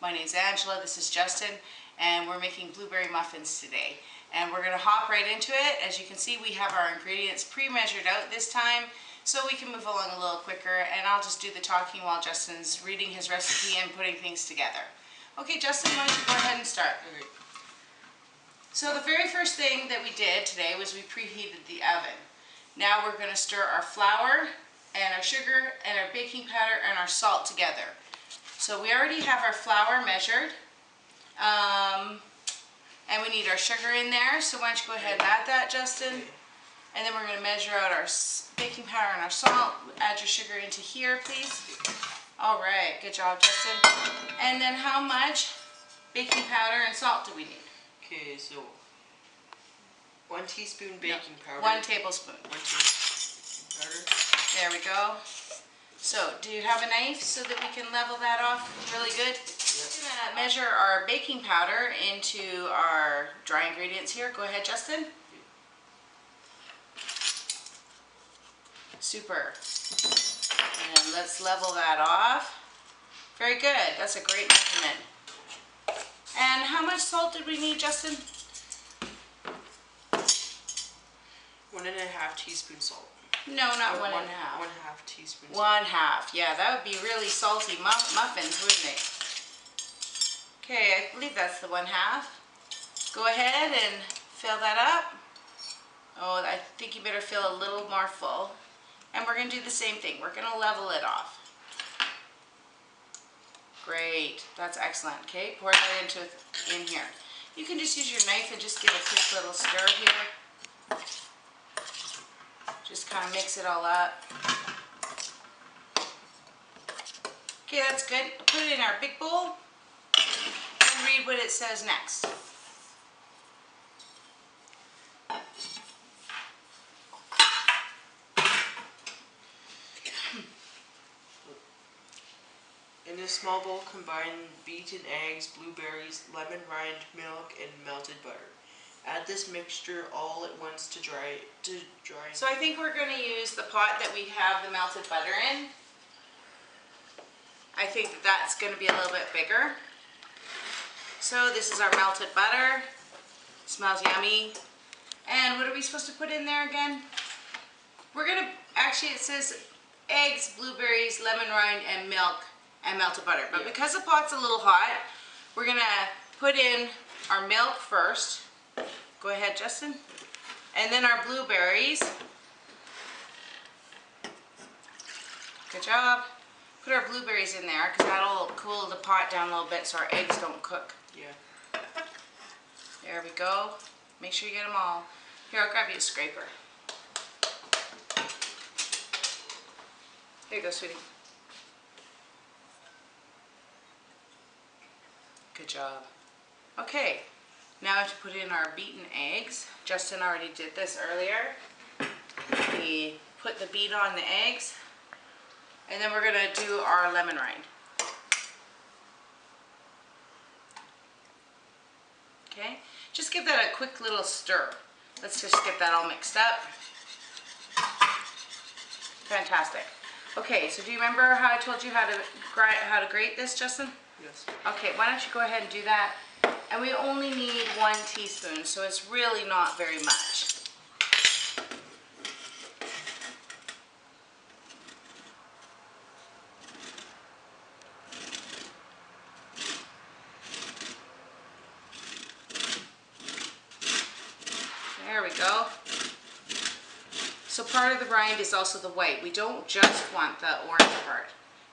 My name's Angela, this is Justin, and we're making blueberry muffins today. And we're going to hop right into it. As you can see, we have our ingredients pre-measured out this time, so we can move along a little quicker, and I'll just do the talking while Justin's reading his recipe and putting things together. Okay, Justin, why don't you go ahead and start? Okay. So the very first thing that we did today was we preheated the oven. Now we're going to stir our flour and our sugar and our baking powder and our salt together. So we already have our flour measured, and we need our sugar in there. So why don't you go ahead and add that, Justin? And then we're going to measure out our baking powder and our salt. Add your sugar into here, please. All right, good job, Justin. And then how much baking powder and salt do we need? Okay, so 1 teaspoon baking powder. 1 tablespoon. 1 teaspoon powder. There we go. So, do you have a knife so that we can level that off really good? Yes. We're going to measure our baking powder into our dry ingredients here. Go ahead, Justin. Super. And let's level that off. Very good. That's a great measurement. And how much salt did we need, Justin? 1.5 teaspoon salt. No, not 1.5. 1.5 teaspoon salt. 1/2. Yeah, that would be really salty muffins, wouldn't they? Okay, I believe that's the 1/2. Go ahead and fill that up. Oh, I think you better fill a little more full. And we're going to do the same thing. We're going to level it off. Great. That's excellent. Okay, pour that in here. You can just use your knife and just give a quick little stir here. Just kind of mix it all up. Okay, that's good. Put it in our big bowl and read what it says next. In a small bowl, combine beaten eggs, blueberries, lemon rind, milk, and melted butter. Add this mixture all at once to dry. So I think we're going to use the pot that we have the melted butter in. I think that's going to be a little bit bigger. So this is our melted butter. Smells yummy. And what are we supposed to put in there again? We're going to, actually it says eggs, blueberries, lemon rind, and milk and melted butter. But because the pot's a little hot, we're going to put in our milk first. Go ahead, Justin. And then our blueberries. Good job. Put our blueberries in there because that'll cool the pot down a little bit so our eggs don't cook. Yeah. There we go. Make sure you get them all. Here, I'll grab you a scraper. Here you go, sweetie. Good job. Okay. Now I have to put in our beaten eggs. Justin already did this earlier. We put the beat on the eggs, and then we're going to do our lemon rind. Okay, just give that a quick little stir. Let's just get that all mixed up. Fantastic. Okay, so do you remember how I told you how to grate this, Justin? Yes. Okay, why don't you go ahead and do that? And we only need 1 teaspoon, so it's really not very much. There we go. So part of the rind is also the white. We don't just want the orange part.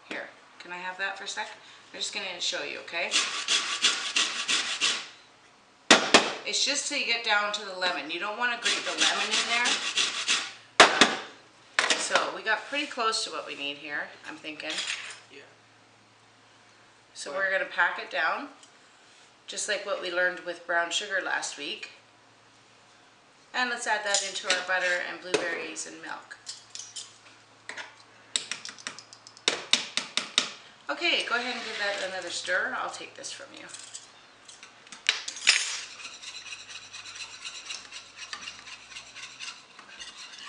Here, can I have that for a sec? I'm just going to show you, okay? It's just till you get down to the lemon. You don't want to grate the lemon in there. So we got pretty close to what we need here, I'm thinking. Yeah. So we're going to pack it down, just like what we learned with brown sugar last week. And let's add that into our butter and blueberries and milk. Okay, go ahead and give that another stir. I'll take this from you.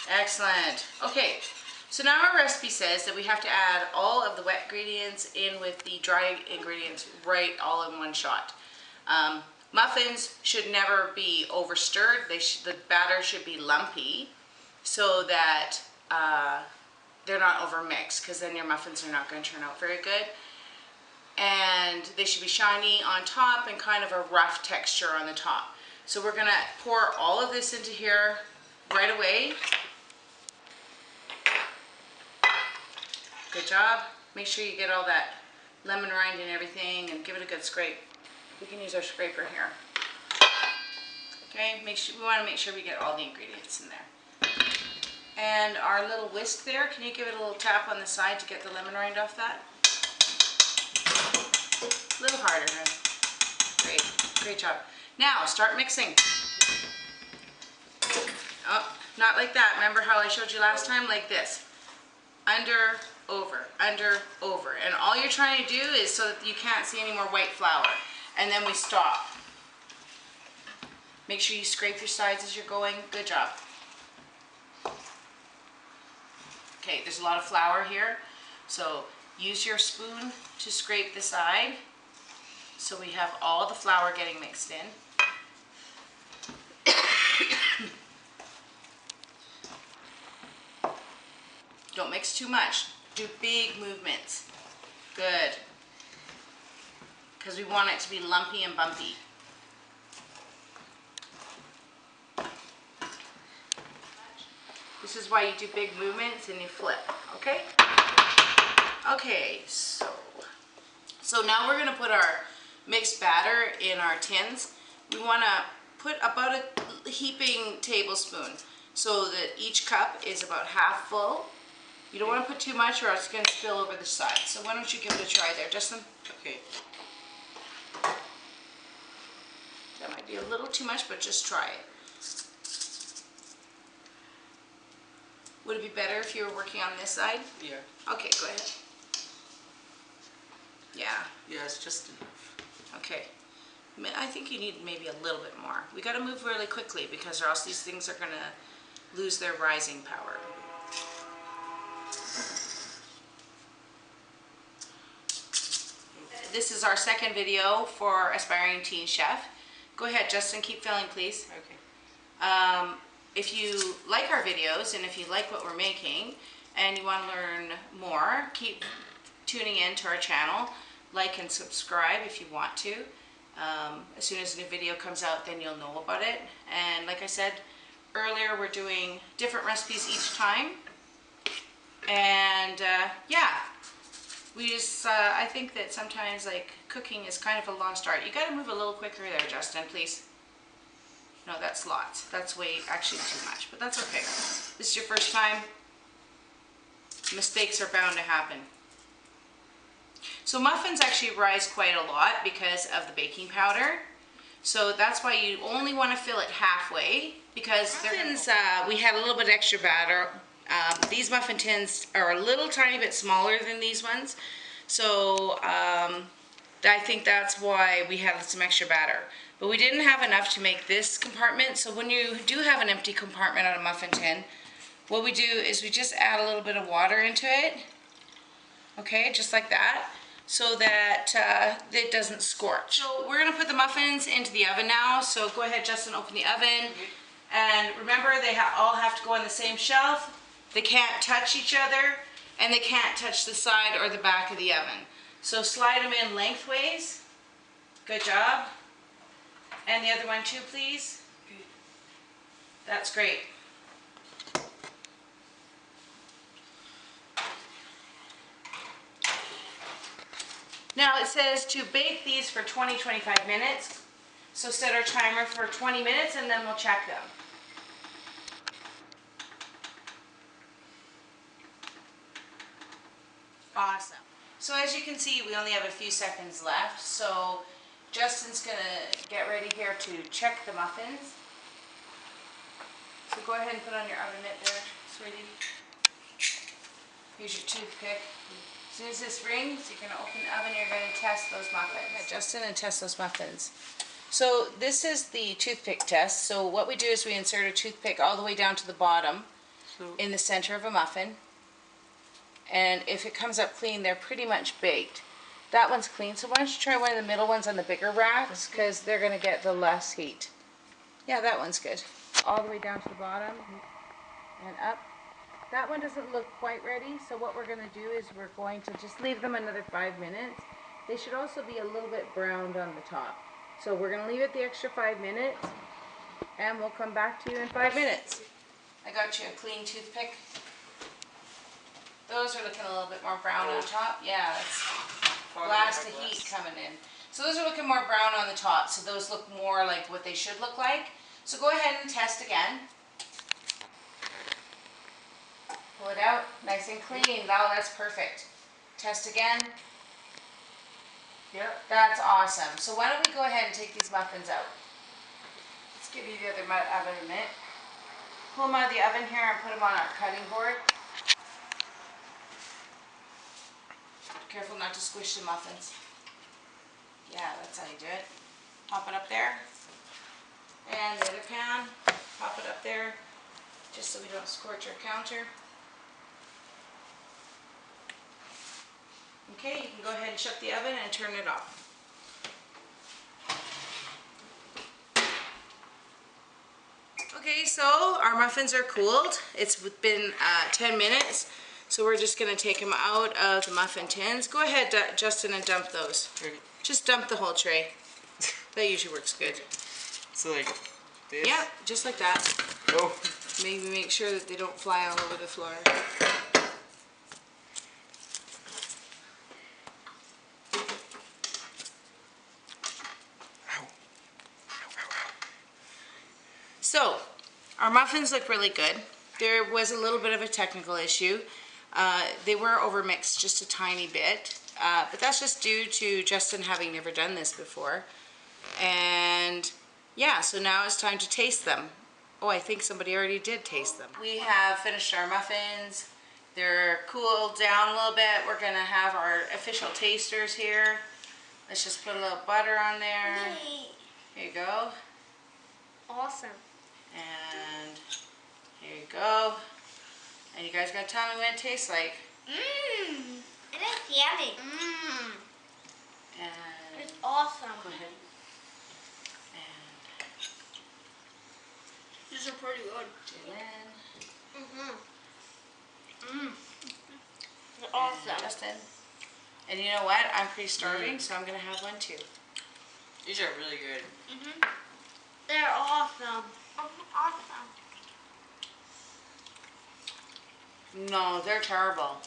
Excellent. Okay, So now our recipe says that we have to add all of the wet ingredients in with the dry ingredients right all in one shot. Muffins should never be over stirred. The batter should be lumpy so that they're not over mixed, because then your muffins are not going to turn out very good. And they should be shiny on top and kind of a rough texture on the top. So we're going to pour all of this into here right away. Good job. Make sure you get all that lemon rind and everything, and give it a good scrape. We can use our scraper here. Okay, we want to make sure we get all the ingredients in there. And our little whisk there, can you give it a little tap on the side to get the lemon rind off that? A little harder, huh? Great job. Now start mixing. Oh, not like that. Remember how I showed you last time? Like this. Under, over, under, over. And all you're trying to do is so that you can't see any more white flour. And then we stop. Make sure you scrape your sides as you're going. Good job. Okay, there's a lot of flour here. So use your spoon to scrape the side. So we have all the flour getting mixed in. Don't mix too much. Do big movements. Good. Because we want it to be lumpy and bumpy. This is why you do big movements and you flip, okay? Okay, so now we're going to put our mixed batter in our tins. We want to put about a heaping tablespoon so that each cup is about half full. You don't want to put too much or else it's going to spill over the side. So why don't you give it a try there, Justin? Okay. That might be a little too much, but just try it. Would it be better if you were working on this side? Yeah. Okay, go ahead. Yeah. Yeah, it's just enough. Okay. I think you need maybe a little bit more. We got to move really quickly because or else these things are going to lose their rising power. This is our second video for Aspiring Teen Chef. Go ahead, Justin, keep filling, please. Okay. If you like our videos and if you like what we're making and you want to learn more, keep tuning in to our channel. Like and subscribe if you want to. As soon as a new video comes out, then you'll know about it. And like I said earlier, we're doing different recipes each time. And yeah, we just, I think that sometimes like cooking is kind of a lost art. You got to move a little quicker there, Justin, please. No, that's lots. That's way, actually too much, but that's okay. This is your first time. Mistakes are bound to happen. So muffins actually rise quite a lot because of the baking powder. So that's why you only want to fill it halfway because muffins, we had a little bit extra batter. These muffin tins are a little tiny bit smaller than these ones. So I think that's why we had some extra batter. But we didn't have enough to make this compartment. So when you do have an empty compartment on a muffin tin, what we do is we just add a little bit of water into it. Okay, just like that, so that it doesn't scorch. So we're gonna put the muffins into the oven now. So go ahead, Justin, open the oven. And remember, they all have to go on the same shelf. They can't touch each other, and they can't touch the side or the back of the oven. So slide them in lengthways. Good job. And the other one too, please. That's great. Now it says to bake these for 20-25 minutes. So set our timer for 20 minutes and then we'll check them. Awesome. So as you can see, we only have a few seconds left. So Justin's going to get ready here to check the muffins. So go ahead and put on your oven mitt there, sweetie. Here's your toothpick. As soon as this rings, you're going to open the oven, you're going to test those muffins. Okay, Justin, and test those muffins. So this is the toothpick test. So what we do is we insert a toothpick all the way down to the bottom in the center of a muffin. And if it comes up clean, they're pretty much baked. That one's clean, so why don't you try one of the middle ones on the bigger racks, because they're going to get the less heat. Yeah, that one's good. All the way down to the bottom and up. That one doesn't look quite ready, so what we're going to do is we're going to just leave them another 5 minutes. They should also be a little bit browned on the top. So we're going to leave it the extra 5 minutes, and we'll come back to you in 5 minutes. I got you a clean toothpick. Those are looking a little bit more brown on top. Yeah, that's blast of heat coming in. So those are looking more brown on the top, so those look more like what they should look like. So go ahead and test again. Pull it out, nice and clean. Now that's perfect. Test again. Yep. That's awesome. So why don't we go ahead and take these muffins out. Let's give you the other oven a minute. Pull them out of the oven here and put them on our cutting board. Careful not to squish the muffins. Yeah, that's how you do it. Pop it up there. And the other pan, pop it up there, just so we don't scorch our counter. Okay, you can go ahead and shut the oven and turn it off. Okay, so our muffins are cooled. It's been 10 minutes. So we're just going to take them out of the muffin tins. Go ahead, Justin, and dump those. Just dump the whole tray. That usually works good. So like this? Yeah, just like that. Oh. Maybe make sure that they don't fly all over the floor. So, our muffins look really good. There was a little bit of a technical issue. They were overmixed just a tiny bit, but that's just due to Justin having never done this before. And yeah, so now it's time to taste them. Oh, I think somebody already did taste them. We have finished our muffins. They're cooled down a little bit. We're gonna have our official tasters here. Let's just put a little butter on there. Yay. Here you go. Awesome. And here you go. And you guys gotta tell me what it tastes like. Mmm. It is yummy. Mmm. And It's awesome. go ahead. And These are pretty good. Jalen. Mmm. They're awesome. And Justin. And you know what? I'm pretty starving, so I'm gonna have one too. These are really good. They're awesome. Awesome. No, they're terrible.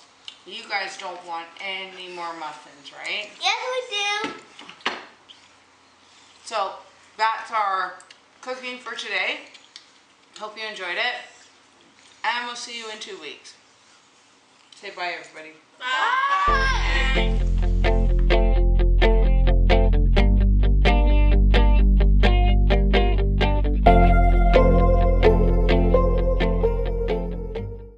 You guys don't want any more muffins, right? Yes, we do. So that's our cooking for today. Hope you enjoyed it. And we'll see you in 2 weeks. Say bye, everybody. Bye.